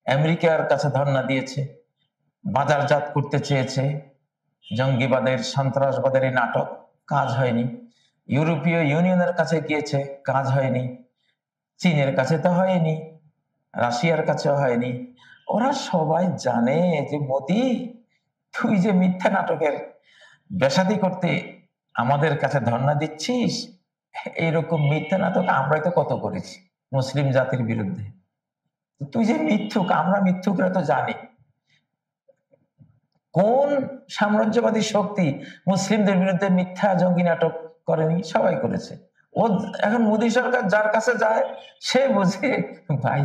আমেরিকার কাছে ধর্ণা দিয়েছে, বাজারজাত করতে চেয়েছে জঙ্গিবাদের, সন্ত্রাসবাদের এই নাটক, কাজ হয়নি। ইউরোপীয় ইউনিয়নের কাছে গিয়েছে, কাজ হয়নি। চীনের কাছে তো হয়নি, রাশিয়ার কাছেও হয়নি। ওরা সবাই জানে যে মোদি, তুই যে মিথ্যা নাটকের বেসাদি করতে আমাদের কাছে ধর্ণা দিচ্ছিস, এইরকম মিথ্যা নাটক আমরাই তো কত করেছি মুসলিম জাতির বিরুদ্ধে। তুই যে মিথ্যুক, আমরা মিথ্যুকরা তো জানি। কোন সাম্রাজ্যবাদী শক্তি মুসলিমদের বিরুদ্ধে মিথ্যা জঙ্গি নাটক করেনি? সবাই করেছে। ও এখন মোদী সরকার যার কাছে যায় সে বুঝে, ভাই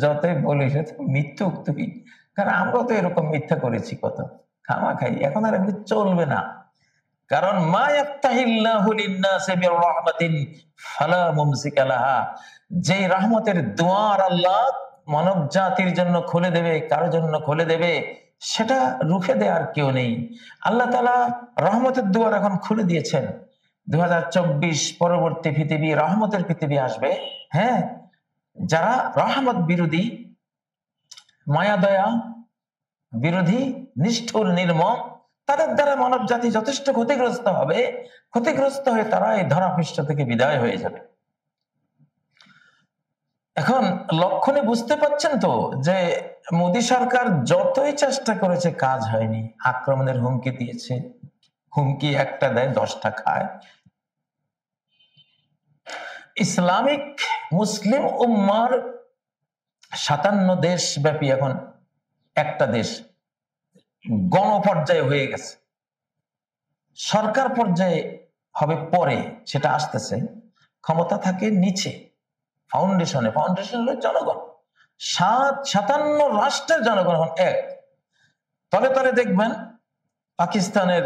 যতই বলিস মিথ্যুক তুই, কারণ আমরা তো এরকম মিথ্যা করেছি কত, খামা খাই। এখন আর এমনি চলবে না, কারণ মা ইয়াফতাহিল্লাহু লিন-নাসি মির রাহমাতিন ফালা মুমসিকা লাহা, যে রহমতের দুয়ার আল্লাহ মানব জাতির জন্য খুলে দেবে, কারোর জন্য খুলে দেবে, সেটা রুখে দেওয়ার কেউ নেই। আল্লাহ তাআলা রহমতের দুয়ার এখন খুলে দিয়েছেন। 2024 পরবর্তী পৃথিবী রহমতের পৃথিবী আসবে। হ্যাঁ, যারা রহমত বিরোধী, মায়া দয়া বিরোধী, নিষ্ঠুর নির্মম, তাদের দ্বারা মানব জাতি যথেষ্ট ক্ষতিগ্রস্ত হবে। ক্ষতিগ্রস্ত হয়ে তারা এই ধরাপৃষ্ঠ থেকে বিদায় হয়ে যাবে। এখন লক্ষণে বুঝতে পাচ্ছেন তো যে মোদী সরকার যতই চেষ্টা করেছে কাজ হয়নি। আক্রমণের হুমকি দিয়েছে, হুমকি একটা দেয় 10টা খায়। ইসলামিক মুসলিম উম্মার 57 দেশ ব্যাপী এখন একটা দেশ গণপর্যায়ে হয়ে গেছে। সরকার পর্যায়ে হবে পরে, সেটা আসতেছে। ক্ষমতা থাকে নিচে, ফাউন্ডেশনে। ফাউন্ডেশন হলো জনগণ। 57 রাষ্ট্রের জনগণ এখন এক। তলে তলে দেখবেন পাকিস্তানের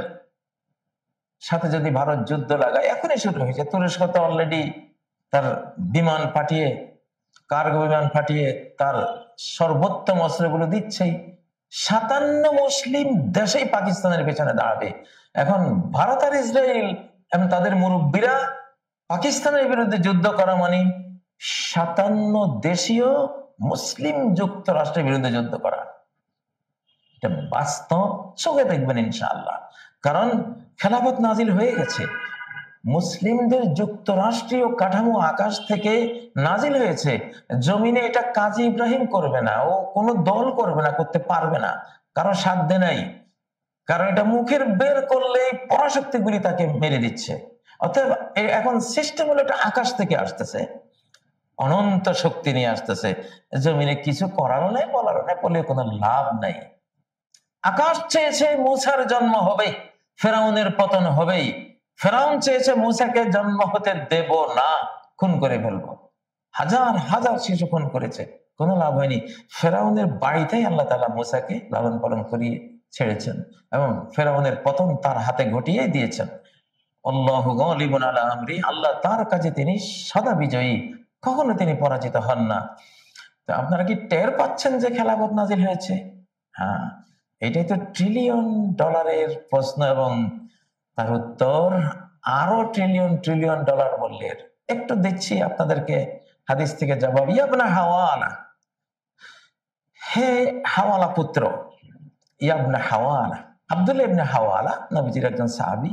সাথে যদি ভারত যুদ্ধ লাগায়, এখনই শুরু হয়েছে। তুরস্ক তো অলরেডি তার বিমান পাঠিয়ে, কার্গো বিমান পাঠিয়ে তার সর্বোত্তম অস্ত্রগুলো দিচ্ছেই। 57 মুসলিম দেশেই পাকিস্তানের পেছনে দাঁড়াবে। এখন ভারত আর ইসরায়েল এবং তাদের মুরব্বীরা পাকিস্তানের বিরুদ্ধে যুদ্ধ করা মানে 57 দেশীয় মুসলিম যুক্তরাষ্ট্রের বিরুদ্ধে যুদ্ধ করা। এটা বাস্তব চোখে দেখবেন ইনশাআল্লাহ। কারণ খেলাফত নাজিল হয়ে গেছে, মুসলিমদের যুক্তরাষ্ট্রীয় কাঠামো আকাশ থেকে নাজিল হয়েছে। জমিনে এটা কাজী ইব্রাহিম করবে না, ও কোনো দল করবে না, করতে পারবে না, কারণ সাধ্যে নাই। কারণ এটা মুখের বের করলেই পরাশক্তিগুলি তাকে মেরে দিচ্ছে। অতএব এখন সিস্টেম হলো এটা আকাশ থেকে আসতেছে, অনন্ত শক্তি নিয়ে আসতেছে। জমিনে কিছু করারও নাই, বলারও নাই, বলে কোনো লাভ নাই। আকাশ চেয়েছে মূসার জন্ম হবে, ফেরাউনের পতন হবেই। ফেরাউন চেয়েছে মূসাকে জন্ম হতে দেব না, খুন করে ফেলবো। হাজার হাজার শিশু খুন করেছে, কোনো লাভ হয়নি। ফেরাউনের বাড়িতেই আল্লাহ তাআলা মূসাকে লালন পালন করিয়ে ছেড়েছেন এবং ফেরাউনের পতন তার হাতে ঘটিয়ে দিয়েছেন। আল্লাহু গালিবুন আলা আমরি, আল্লাহ তার কাজে তিনি সদা বিজয়ী, কখনো তিনি পরাজিত হন না। তো আপনারা কি টের পাচ্ছেন যে খেলাফত নাজিল হয়েছে? হ্যাঁ, এটাই তো ট্রিলিয়ন ডলারের প্রশ্ন এবং তার উত্তর আরো ট্রিলিয়ন ট্রিলিয়ন ডলার মূল্যের। একটু দেখছি আপনাদেরকে হাদিস থেকে জবাব। ইয়াবনা হাওয়ালা, হে হাওয়ালা পুত্র, ইয়াবনা হাওয়ালা, আব্দুল্লাহ ইবনে হাওয়ালা নবীজির একজন সাহাবী,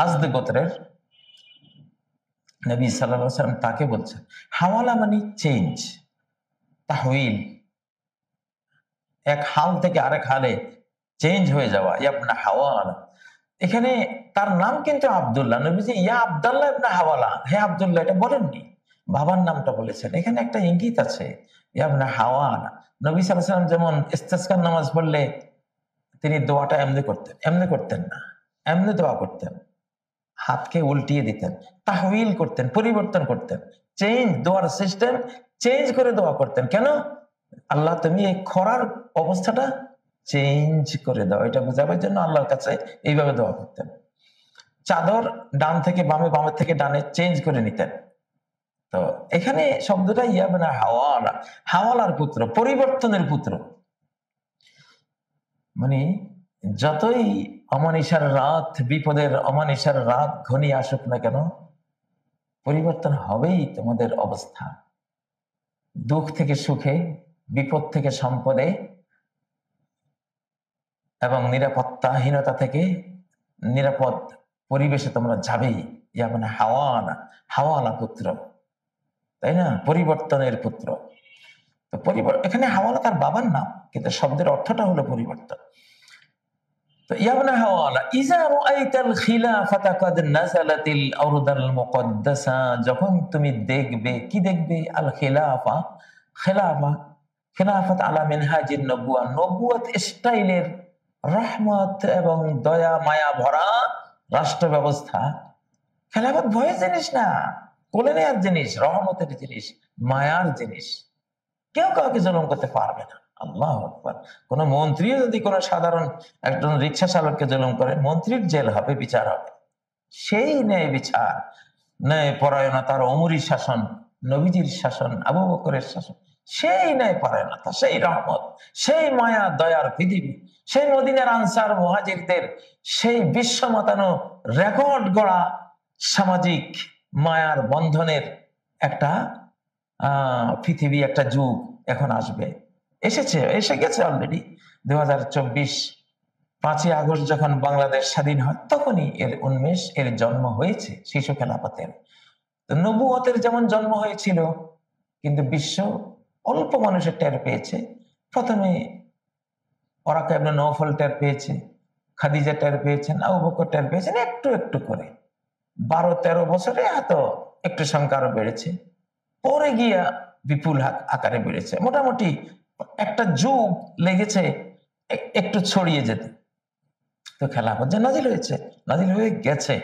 আজদ গোত্রের। নবী সাল্লাল্লাহু আলাইহি ওয়াসাল্লাম তাকে বলছেন। হাওয়ালা মানে চেঞ্জ, তাহউইল, এক হাল থেকে আরেক হালে চেঞ্জ হয়ে যাওয়া। ইয়াবনা হাওয়ালা, এখানে তার নাম কিন্তু আব্দুল্লাহ। নবীজি ইয়া আব্দুল্লাহ ইবনে হাওয়ালা, হে আব্দুল্লাহ, এটা বলেননি, বাবার নামটা বলেছেন। এখানে একটা ইঙ্গিত আছে, ইয়াবনা হাওয়ালা। নবী সাল্লাল্লাহু আলাইহি ওয়াসাল্লাম যেমন ইস্তিসকার নামাজ পড়লে তিনি দোয়াটা এমনি করতেন, এমনি করতেন না, এমনি দোয়া করতেন, হাতকে উল্টিয়ে দিতেন, তাহউইল করতেন, পরিবর্তন করতেন, চেঞ্জ, দোয়ার সিস্টেম চেঞ্জ করে দোয়া করতেন। কেন? আল্লাহ তুমি এই খরার অবস্থাটা চেঞ্জ করে দাও, এটা বোঝাবার জন্য আল্লাহর কাছে এইভাবে দোয়া করতেন। চাদর ডান থেকে বামে, বামের থেকে ডানে চেঞ্জ করে নিতেন। তো এখানে শব্দটা ইয়াবনা হাওয়ালা, হাওয়ালার পুত্র, পরিবর্তনের পুত্র। মানে যতই অমানিসার রাত, বিপদের অমানিসার রাত ঘনিয়ে আসুক না কেন, পরিবর্তন হবেই তোমাদের অবস্থা। দুঃখ থেকে সুখে, বিপদ থেকে সম্পদে এবং নিরাপত্তাহীনতা থেকে নিরাপদ পরিবেশে তোমরা যাবেই। মানে হাওয়ানা, হাওয়ালা পুত্র, তাই না, পরিবর্তনের পুত্র। তো এখানে হাওয়ালা তার বাবার নাম, কিন্তু শব্দের অর্থটা হলো পরিবর্তন। তো ইয়াবনা হাওয়ালা ইযা রাআইতাল খিলাফাতা কাদ নাযালাতিল আরদাল মুকদ্দাসা, যখন তুমি দেখবে, কি দেখবে? আল খিলাফা, খেলাফা, খেলাফত আলা মিনহাজিন নবুয়া, নবুয়ত স্টাইলের রহমত এবং দয়া মায়া ভরা রাষ্ট্র ব্যবস্থা। খেলাফত ভয়ের জিনিস না, কোলে নেয়ার জিনিস, রহমতের জিনিস, মায়ার জিনিস। কেউ কাউকে জুলুম করতে পারবে না। আল্লাহু আকবার। কোন মন্ত্রীও যদি কোন সাধারণ একজন রিক্সা চালককে জুলুম করে, মন্ত্রীর জেল হবে, বিচার হবে। সেই ন্যায় বিচার, ন্যায় পরায়ণতার অমরি শাসন, নবীজির শাসন, আবু বকরের শাসন, সেই ন্যায় পরায়ণতা, সেই রহমত, সেই মায়া দয়ার পৃথিবী, সেই মদিনার আনসার মুহাজিরদের সেই বিশ্ব মাতানো রেকর্ড গড়া সামাজিক মায়ার বন্ধনের একটা পৃথিবী, একটা যুগ এখন আসবে, এসে গেছে অলরেডি। 2024 5ই আগস্ট যখন বাংলাদেশ স্বাধীন হয়, তখনই এর উন্মেষ, এর জন্ম হয়েছে শিশু খেলাফতের। নবুয়তের যেমন জন্ম হয়েছিল, কিন্তু বিশ্ব অল্প মানুষের টের পেয়েছে। প্রথমে ওরাকা ইবনে নওফল টের পেয়েছে, খাদিজা টের পেয়েছেন, আবু বকর টের পেয়েছেন, একটু একটু করে 12-13 বছরে এত একটু সংখ্যা আরো বেড়েছে, পরে গিয়া বিপুল আকারে বেড়েছে। মোটামুটি একটা যুগ লেগেছে একটু ছড়িয়ে যেতে। তো খেলাফত যে নাজিল হয়েছে, নাজিল হয়ে গেছে,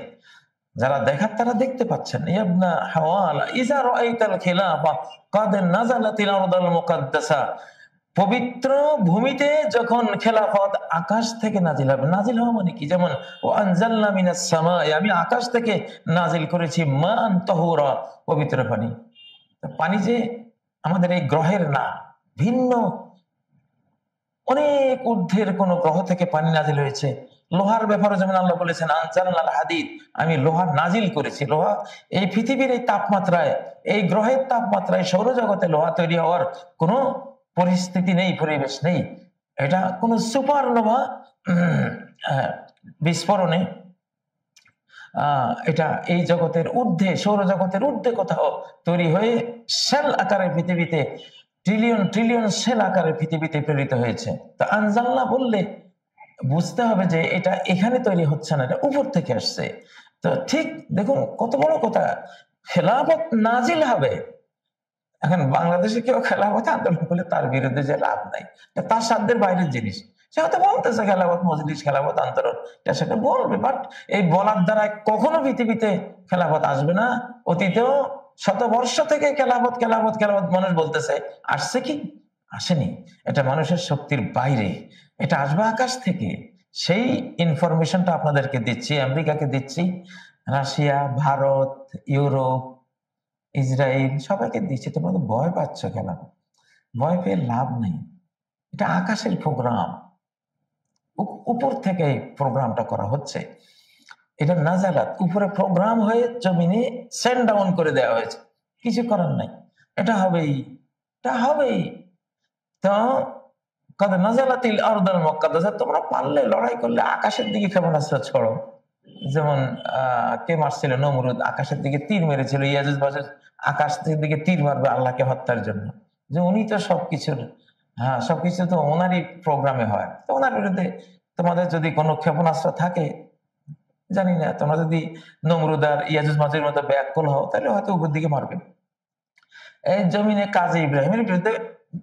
যারা দেখার তারা দেখতে পাচ্ছেন। ইয়াবনা হাওয়ালা ইযা রাআইতাল খিলাফা কাদ নাযালাতিল আরদাল মুকদ্দাসা, পবিত্র ভূমিতে যখন খেলাফত আকাশ থেকে নাজিল হবে। নাজিল হওয়া মানে কি? যেমন ও আনজালনা মিনাস সামাই, আমি আকাশ থেকে নাজিল করেছি মান তাহুরা, পবিত্র পানি। পানি যে আমাদের এই গ্রহের না, ভিন্ন অনেক ঊর্ধ্বের কোন গ্রহ থেকে পানি নাজিল হয়েছে। লোহার ব্যাপারে যেমন আল্লাহ বলেছেন আনজালনাল হাদিদ, আমি লোহা নাজিল করেছি। লোহা এই পৃথিবীর এই তাপমাত্রায়, এই গ্রহের তাপমাত্রায়, সৌরজগতে লোহা তৈরি হওয়ার কোনো পরিস্থিতি নেই, পরিবেশ নেই। এটা কোন সুপারনোভা বিস্ফোরণে এটা এই জগতের ঊর্ধ্বে, সৌরজগতের ঊর্ধ্বে কোথাও তৈরি হয়ে সেল আকারে পৃথিবীতে, ট্রিলিয়ন ট্রিলিয়ন সেল আকারে পৃথিবীতে প্রেরিত হয়েছে। তো আনজালনা বললে বুঝতে হবে যে এটা এখানে তৈরি হচ্ছে না, এটা উপর থেকে আসছে। তো ঠিক দেখুন কত বড় কথা, খেলাফত নাজিল হবে। এখন বাংলাদেশে কেউ খেলাফত আন্দোলন করলে তার বিরুদ্ধে যে লাভ নাই, তার সাধ্যের বাইরের জিনিস। সে হয়তো বলতেছে খেলাফত মজলিস, খেলাফত আন্দোলন, সেটা বলবে, বাট এই বলার দ্বারা কখনো পৃথিবীতে খেলাফত আসবে না। অতীতেও শতবর্ষ থেকে খেলাফত খেলাফত খেলাফত মানুষ বলতেছে, আসছে কি? আসেনি। এটা মানুষের শক্তির বাইরে, এটা আসবে আকাশ থেকে। সেই ইনফরমেশনটা আপনাদেরকে দিচ্ছি, আমেরিকাকে দিচ্ছি, রাশিয়া, ভারত, ইউরোপ, ইসরায়েল, সবাইকে দিচ্ছি। তোমরা তো ভয় পাচ্ছ কেন? ভয় পেয়ে লাভ নেই, এটা আকাশের প্রোগ্রাম, উপর থেকে প্রোগ্রামটা করা হচ্ছে। এটা নাজালাত, উপরে প্রোগ্রাম হয়ে জমিনে সেন্ড ডাউন করে দেওয়া হয়েছে, কিছু করার নাই, এটা হবেই, এটা হবেই। তো কাদ নাজালাতিল আরদাল মুকদ্দাসা, তোমরা পারলে লড়াই করলে আকাশের দিকে ক্ষেপণাস্ত্র ছড়ো। যেমন কে মারছিল? নমরুদ আকাশের দিকে তীর মেরেছিল, ইয়াজুজ মাজুজ আকাশ দিকে তীর মারবে আল্লাহকে হত্যার জন্য, যে উনি তো সবকিছুর, সবকিছু তো ওনারই প্রোগ্রামে হয়। তো ওনার বিরুদ্ধে তোমাদের যদি কোনো ক্ষেপণাস্ত্র থাকে, জানি না, তোমরা যদি নমরুদ আর ইয়াজুজ মাজুজের মতো ব্যাকুল হও, তাহলে হয়তো উপর দিকে মারবে। এই জমিনে কাজী ইব্রাহিমের বিরুদ্ধে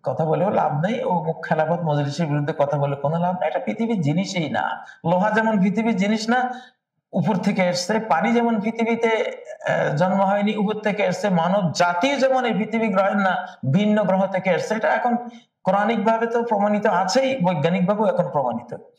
কথা বলেও লাভ নেই, ও খেলাফত মজলিসের বিরুদ্ধে কথা বলে কোনো লাভ নেই। এটা পৃথিবীর জিনিসই না। লোহা যেমন পৃথিবীর জিনিস না, উপর থেকে এসছে। পানি যেমন পৃথিবীতে জন্ম হয়নি, উপর থেকে এসছে। মানব জাতীয় যেমন এই পৃথিবী গ্রহের না, ভিন্ন গ্রহ থেকে এসছে। এটা এখন কোরআনিক ভাবে তো প্রমাণিত আছেই, বৈজ্ঞানিক ভাবেও এখন প্রমাণিত।